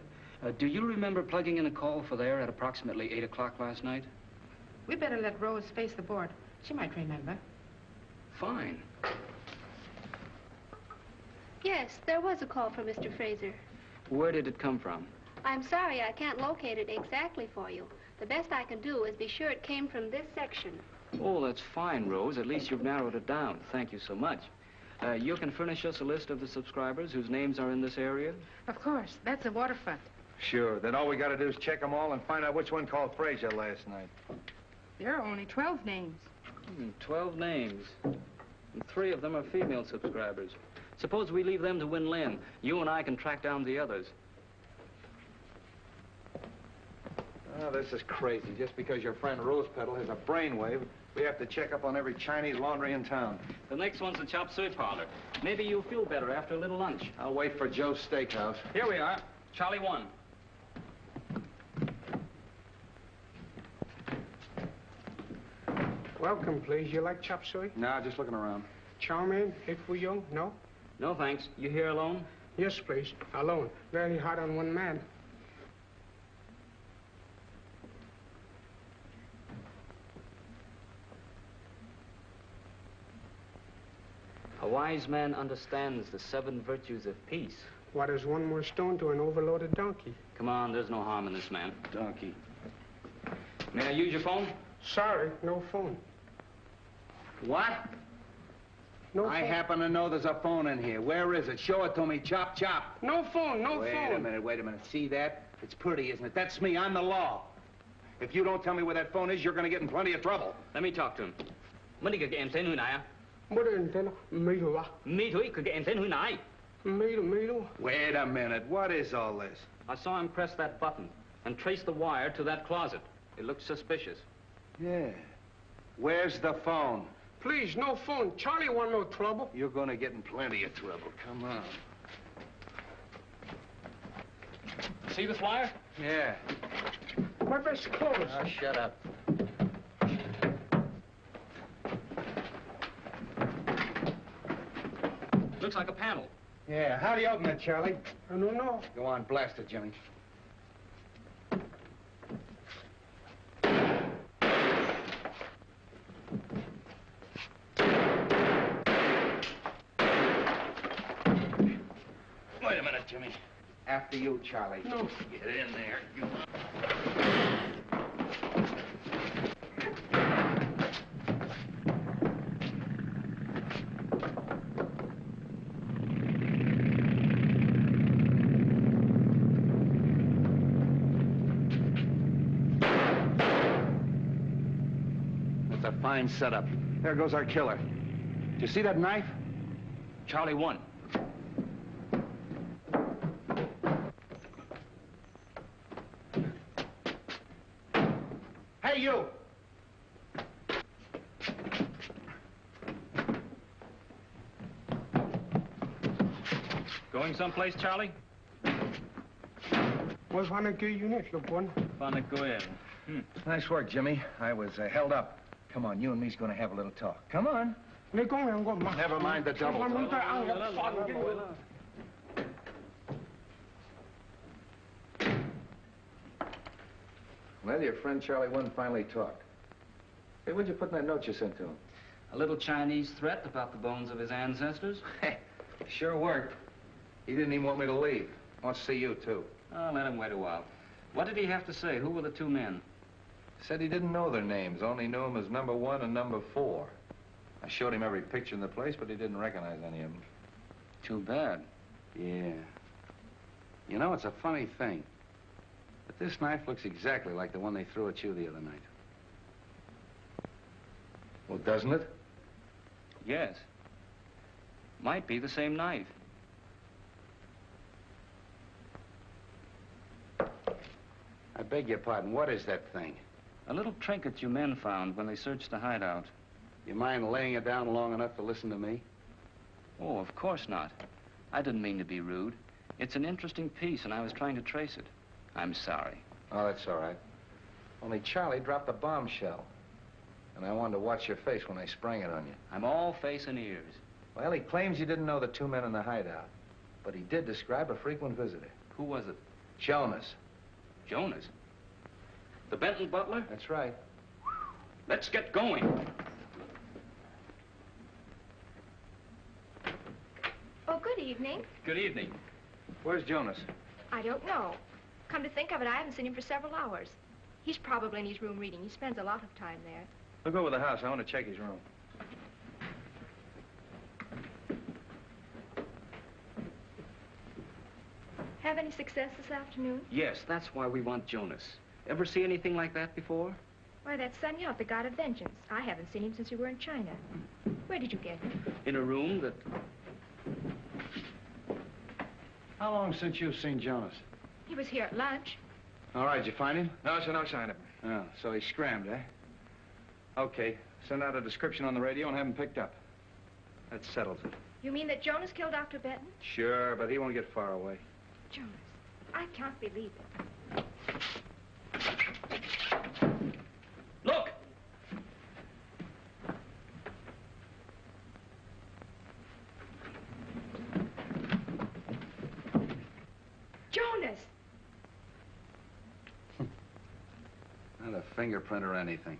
Speaker 6: Do you remember plugging in a call for there at approximately 8 o'clock last night?
Speaker 12: We better let Rose face the board. She might remember.
Speaker 6: Fine.
Speaker 9: Yes, there was a call from Mr. Fraser.
Speaker 6: Where did it come from?
Speaker 9: I'm sorry I can't locate it exactly for you. The best I can do is be sure it came from this section.
Speaker 6: Oh, that's fine, Rose. At least you've narrowed it down. Thank you so much. You can furnish us a list of the subscribers whose names are in this area?
Speaker 12: Of course. That's the waterfront.
Speaker 3: Sure. Then all we got to do is check them all and find out which one called Frazier last night.
Speaker 12: There are only 12 names.
Speaker 6: 12 names. And 3 of them are female subscribers. Suppose we leave them to Win Lin. You and I can track down the others.
Speaker 3: Oh, this is crazy. Just because your friend Rose Petal has a brainwave, we have to check up on every Chinese laundry in town.
Speaker 6: The next one's the chop suey parlor. Maybe you'll feel better after a little lunch.
Speaker 3: I'll wait for Joe's Steakhouse.
Speaker 6: Here we are. Charlie 1.
Speaker 8: Welcome, please. You like chop suey?
Speaker 3: No, just looking around.
Speaker 8: Chow mein, egg foo young? No?
Speaker 6: No, thanks. You here alone?
Speaker 8: Yes, please. Alone. Very hard on one man.
Speaker 6: A wise man understands the 7 virtues of peace.
Speaker 8: What is one more stone to an overloaded donkey?
Speaker 6: Come on, there's no harm in this man.
Speaker 3: Donkey.
Speaker 6: May I use your phone?
Speaker 8: Sorry, no phone.
Speaker 3: What?
Speaker 8: No
Speaker 3: I
Speaker 8: phone.
Speaker 3: happen to know there's a phone in here. Where is it? Show it to me. Chop, chop.
Speaker 8: No phone, no phone.
Speaker 3: Wait a minute. See that? It's pretty, isn't it? That's me. I'm the law. If you don't tell me where that phone is, you're going to get in plenty of trouble.
Speaker 6: Let me talk to him. Mấy cái em tên hồi nãy à?
Speaker 8: What is it? Me too.
Speaker 6: Me too, cái em tên hồi nãy.
Speaker 8: Me too.
Speaker 3: Wait a minute. What is all this?
Speaker 6: I saw him press that button and trace the wire to that closet. It looked suspicious.
Speaker 3: Yeah. Where's the phone?
Speaker 8: Please, no phone. Charlie want no trouble.
Speaker 3: You're going to get in plenty of trouble. Come on.
Speaker 6: See this wire?
Speaker 3: Yeah.
Speaker 8: My best clothes.
Speaker 3: Oh, shut up.
Speaker 6: Looks like a panel.
Speaker 3: Yeah. How do you open it, Charlie?
Speaker 8: I don't know.
Speaker 3: Go on, blast it, Jimmy. Wait a minute, Jimmy. After you, Charlie.
Speaker 8: No.
Speaker 3: Get in there. You... That's a fine setup. There goes our killer. Do you see that knife?
Speaker 6: Charlie 1.
Speaker 3: Hey, you!
Speaker 6: Going someplace, Charlie?
Speaker 8: Was one of units, look one.
Speaker 13: Nice work, Jimmy. I was held up. Come on, you and me's gonna have a little talk. Come on.
Speaker 1: Never mind the double.
Speaker 13: Well, your friend Charlie One finally talked. Hey, what'd you put in that note you sent to him?
Speaker 6: A little Chinese threat about the bones of his ancestors.
Speaker 13: Hey, sure worked. He didn't even want me to leave. Wants to see you, too.
Speaker 6: Oh, let him wait a while. What did he have to say? Who were the two men?
Speaker 13: Said he didn't know their names, only knew them as number 1 and number 4. I showed him every picture in the place, but he didn't recognize any of them.
Speaker 6: Too bad.
Speaker 3: Yeah. You know, it's a funny thing. But this knife looks exactly like the one they threw at you the other night.
Speaker 13: Well, doesn't it?
Speaker 6: Yes. Might be the same knife.
Speaker 3: I beg your pardon, what is that thing?
Speaker 6: A little trinket you men found when they searched the hideout.
Speaker 3: You mind laying it down long enough to listen to me?
Speaker 6: Oh, of course not. I didn't mean to be rude. It's an interesting piece, and I was trying to trace it. I'm sorry.
Speaker 13: Oh, that's all right. Only Charlie dropped a bombshell. And I wanted to watch your face when I sprang it on you.
Speaker 6: I'm all face and ears.
Speaker 13: Well, he claims you didn't know the two men in the hideout. But he did describe a frequent visitor.
Speaker 6: Who was it?
Speaker 13: Jonas.
Speaker 6: Jonas? The Benton butler?
Speaker 13: That's right.
Speaker 6: Let's get going.
Speaker 4: Oh, good evening.
Speaker 6: Good evening.
Speaker 13: Where's Jonas?
Speaker 4: I don't know. Come to think of it, I haven't seen him for several hours. He's probably in his room reading. He spends a lot of time there.
Speaker 13: Look over the house. I want to check his room.
Speaker 4: Have any success this afternoon?
Speaker 6: Yes, that's why we want Jonas. Ever see anything like that before?
Speaker 4: Why, that's Sun Yat, the god of vengeance. I haven't seen him since we were in China. Where did you get him?
Speaker 6: In a room that...
Speaker 3: How long since you've seen Jonas?
Speaker 4: He was here at lunch.
Speaker 3: All right, did you find him?
Speaker 13: No, sir, no sign of him.
Speaker 3: Oh, so he scrammed, eh? Okay, send out a description on the radio and have him picked up. That settles it.
Speaker 4: You mean that Jonas killed Dr. Benton?
Speaker 3: Sure, but he won't get far away.
Speaker 4: Jonas, I can't believe it.
Speaker 6: Look!
Speaker 4: Jonas!
Speaker 3: Not a fingerprint or anything.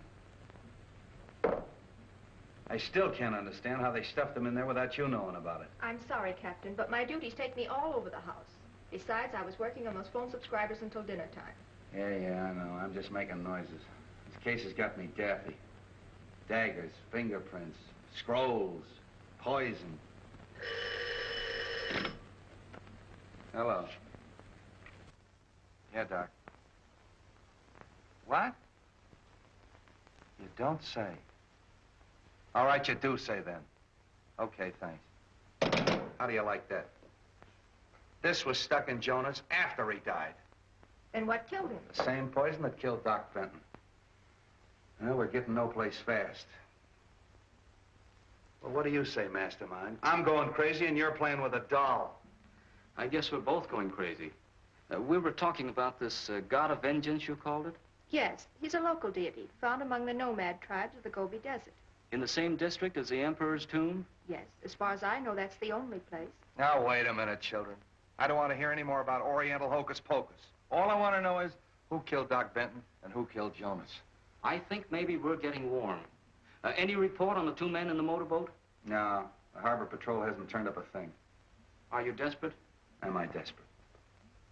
Speaker 3: I still can't understand how they stuffed him in there without you knowing about it.
Speaker 4: I'm sorry, Captain, but my duties take me all over the house. Besides, I was working on those phone subscribers until dinner time.
Speaker 3: Yeah, I know. I'm just making noises. This case has got me daffy. Daggers, fingerprints, scrolls, poison. Hello. Yeah, Doc. What? You don't say. All right, you do say then. Okay, thanks. How do you like that? This was stuck in Jonas after he died.
Speaker 4: And what killed him?
Speaker 3: The same poison that killed Doc Benton. Well, we're getting no place fast. Well, what do you say, Mastermind? I'm going crazy and you're playing with a doll.
Speaker 6: I guess we're both going crazy. We were talking about this god of vengeance, you called it?
Speaker 4: Yes, he's a local deity, found among the nomad tribes of the Gobi Desert.
Speaker 6: In the same district as the Emperor's tomb?
Speaker 4: Yes, as far as I know, that's the only place.
Speaker 13: Now, wait a minute, children. I don't want to hear any more about Oriental hocus pocus. All I want to know is who killed Doc Benton and who killed Jonas.
Speaker 6: I think maybe we're getting warm. Any report on the two men in the motorboat?
Speaker 3: No, the Harbor Patrol hasn't turned up a thing.
Speaker 6: Are you desperate?
Speaker 3: Am I desperate?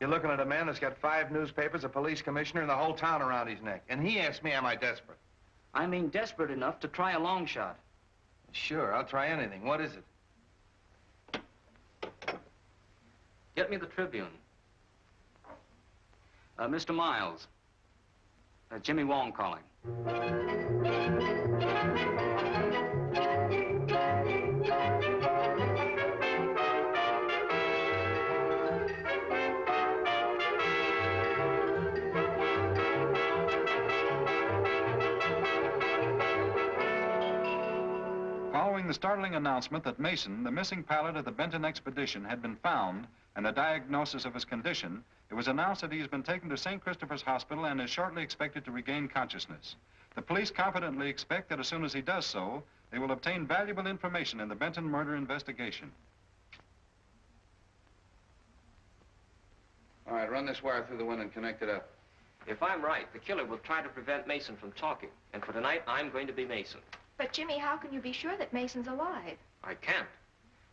Speaker 13: You're looking at a man that's got 5 newspapers, a police commissioner, and the whole town around his neck. And he asked me, am I desperate?
Speaker 6: I mean desperate enough to try a long shot.
Speaker 13: Sure, I'll try anything. What is it?
Speaker 6: Get me the Tribune. Mr. Miles. Jimmy Wong calling.
Speaker 13: Following
Speaker 14: Following the startling announcement that Mason, the missing pilot of the Benton expedition, had been found and the diagnosis of his condition, it was announced that he has been taken to St. Christopher's Hospital and is shortly expected to regain consciousness. The police confidently expect that as soon as he does so, they will obtain valuable information in the Benton murder investigation.
Speaker 7: All right, run this wire through the window and connect it up.
Speaker 5: If I'm right, the killer will try to prevent Mason from talking. And for tonight, I'm going to be Mason.
Speaker 4: But, Jimmy, how can you be sure that Mason's alive?
Speaker 5: I can't.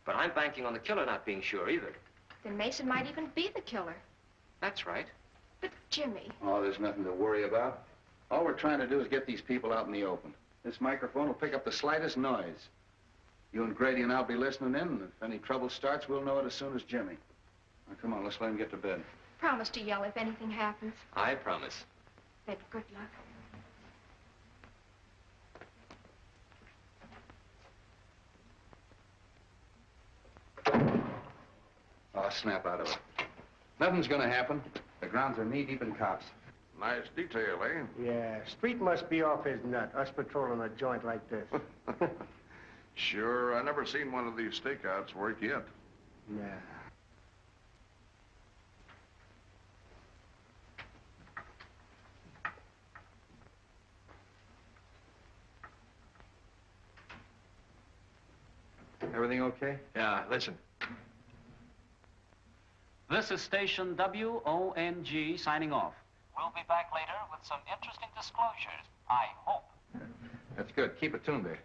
Speaker 5: But I'm banking on the killer not being sure either.
Speaker 4: Then Mason might even be the killer.
Speaker 5: That's right.
Speaker 4: But, Jimmy...
Speaker 7: Oh, there's nothing to worry about. All we're trying to do is get these people out in the open. This microphone will pick up the slightest noise. You and Grady and I'll be listening in, and if any trouble starts, we'll know it as soon as Jimmy. Now, come on, let's let him get to bed.
Speaker 4: Promise to yell if anything happens.
Speaker 5: I promise.
Speaker 4: Then good luck.
Speaker 7: Oh, snap out of it. Nothing's gonna happen. The grounds are knee-deep in cops.
Speaker 13: Nice detail, eh?
Speaker 2: Yeah, Street must be off his nut, us patrolling a joint like this.
Speaker 13: Sure, I never seen one of these stakeouts work yet.
Speaker 2: Yeah.
Speaker 13: Everything okay? Yeah, listen.
Speaker 6: This is station WONG signing off. We'll be back later with some interesting disclosures, I hope.
Speaker 7: That's good. Keep it tuned there.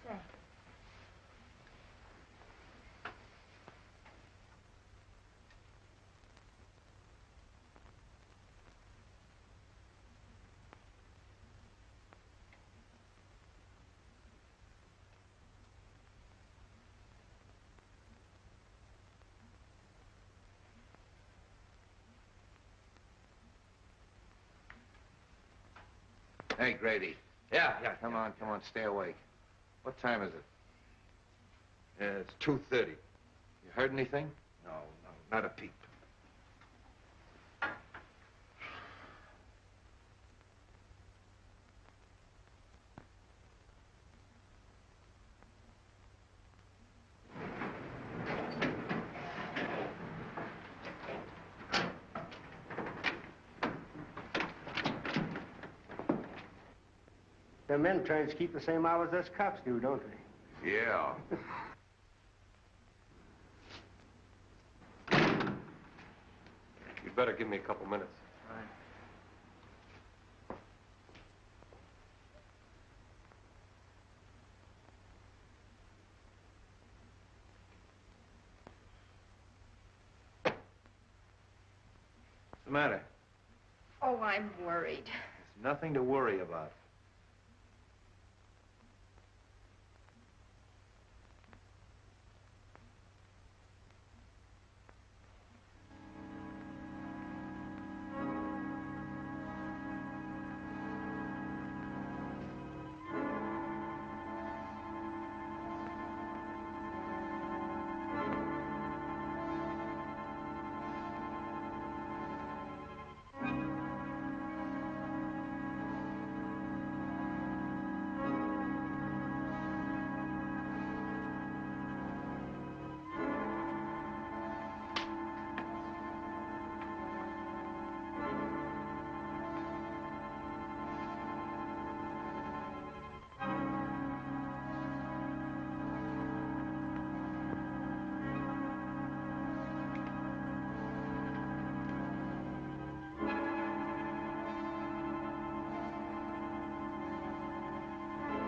Speaker 4: Say.
Speaker 7: Hey, Grady.
Speaker 13: Yeah.
Speaker 7: Come on, stay awake. What time is it?
Speaker 13: It's 2:30.
Speaker 7: You heard anything?
Speaker 13: No, not a peep.
Speaker 2: Them interns keep the same hours as cops do, don't they?
Speaker 13: Yeah. You'd better give me a couple minutes. What's the matter?
Speaker 4: Oh, I'm worried.
Speaker 13: There's nothing to worry about.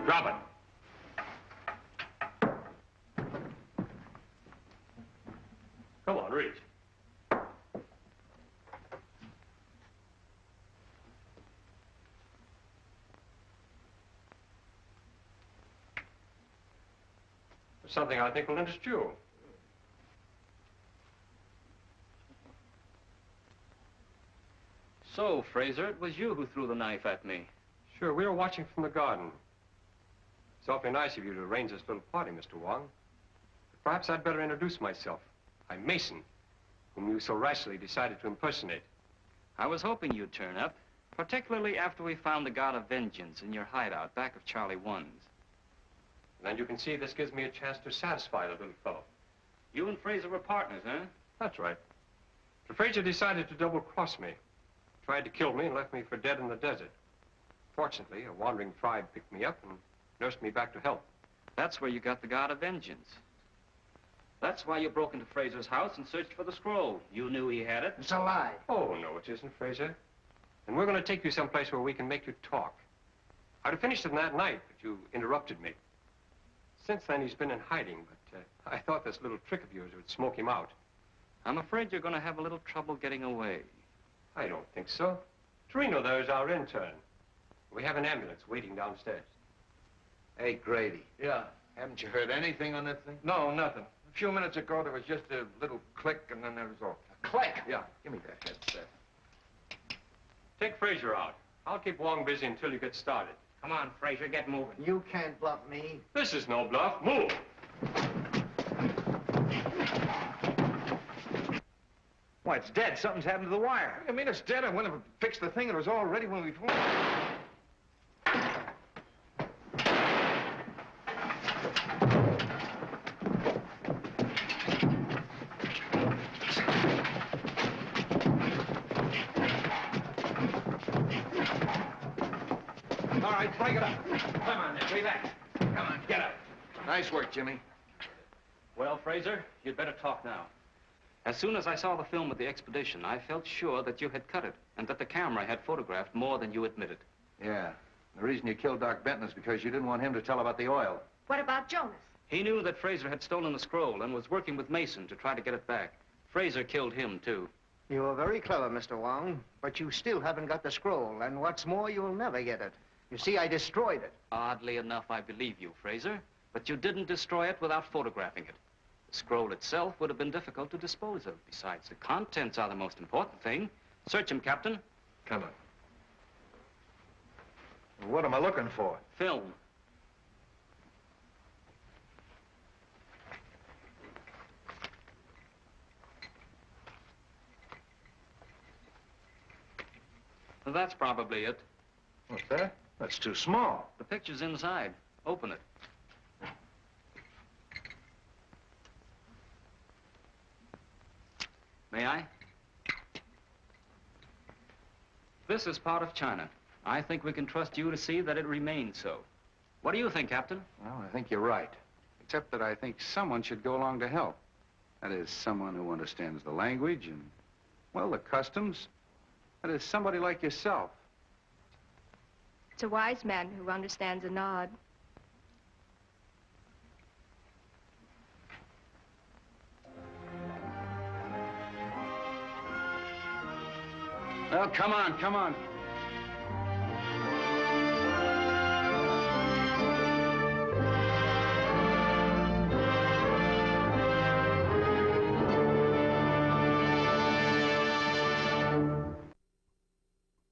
Speaker 13: Drop it. Come on, reach. There's something I think will interest you.
Speaker 6: So, Fraser, it was you who threw the knife at me.
Speaker 5: Sure, we were watching from the garden. It's awfully nice of you to arrange this little party, Mr. Wong. But perhaps I'd better introduce myself. I'm Mason, whom you so rashly decided to impersonate.
Speaker 6: I was hoping you'd turn up. Particularly after we found the God of Vengeance in your hideout back of Charlie 1's.
Speaker 5: And you can see this gives me a chance to satisfy the little fellow.
Speaker 6: You and Fraser were partners, huh?
Speaker 5: That's right. But Fraser decided to double-cross me. Tried to kill me and left me for dead in the desert. Fortunately, a wandering tribe picked me up and nursed me back to health.
Speaker 6: That's where you got the God of Vengeance. That's why you broke into Fraser's house and searched for the scroll. You knew he had it.
Speaker 2: It's a lie.
Speaker 5: Oh, no, it isn't, Fraser. And we're going to take you someplace where we can make you talk. I'd have finished it that night, but you interrupted me. Since then, he's been in hiding, but I thought this little trick of yours would smoke him out.
Speaker 6: I'm afraid you're going to have a little trouble getting away.
Speaker 5: I don't think so. Torino there is our intern. We have an ambulance waiting downstairs.
Speaker 7: Hey, Grady.
Speaker 13: Yeah.
Speaker 7: Haven't you heard anything on that thing?
Speaker 13: No, nothing. A few minutes ago, there was just a little click, and then there was all.
Speaker 7: A click?
Speaker 13: Yeah. Give me that headset.
Speaker 5: Take Fraser out. I'll keep Wong busy until you get started.
Speaker 6: Come on, Fraser, get moving.
Speaker 2: You can't bluff me.
Speaker 5: This is no bluff. Move!
Speaker 13: Why, it's dead. Something's happened to the wire. I mean, it's dead. I went and fixed the thing. It was all ready when we phoned. All right, break it up. Come on, now, relax. Come on, get up.
Speaker 7: Nice work, Jimmy.
Speaker 6: Well, Fraser, you'd better talk now. As soon as I saw the film of the expedition, I felt sure that you had cut it and that the camera had photographed more than you admitted.
Speaker 7: Yeah. The reason you killed Doc Benton is because you didn't want him to tell about the oil.
Speaker 4: What about Jonas?
Speaker 6: He knew that Fraser had stolen the scroll and was working with Mason to try to get it back. Fraser killed him, too.
Speaker 2: You are very clever, Mr. Wong, but you still haven't got the scroll, and what's more, you'll never get it. You see, I destroyed it.
Speaker 6: Oddly enough, I believe you, Fraser, but you didn't destroy it without photographing it. The scroll itself would have been difficult to dispose of. Besides, the contents are the most important thing. Search him, Captain.
Speaker 13: Come on. What am I looking for?
Speaker 6: Film. Well, that's probably it.
Speaker 13: What's that? That's too small.
Speaker 6: The picture's inside. Open it. May I? This is part of China. I think we can trust you to see that it remains so. What do you think, Captain?
Speaker 7: Well, I think you're right. Except that I think someone should go along to help. That is, someone who understands the language and, well, the customs. That is, somebody like yourself.
Speaker 4: It's a wise man who understands a nod.
Speaker 7: Well, come on, come on.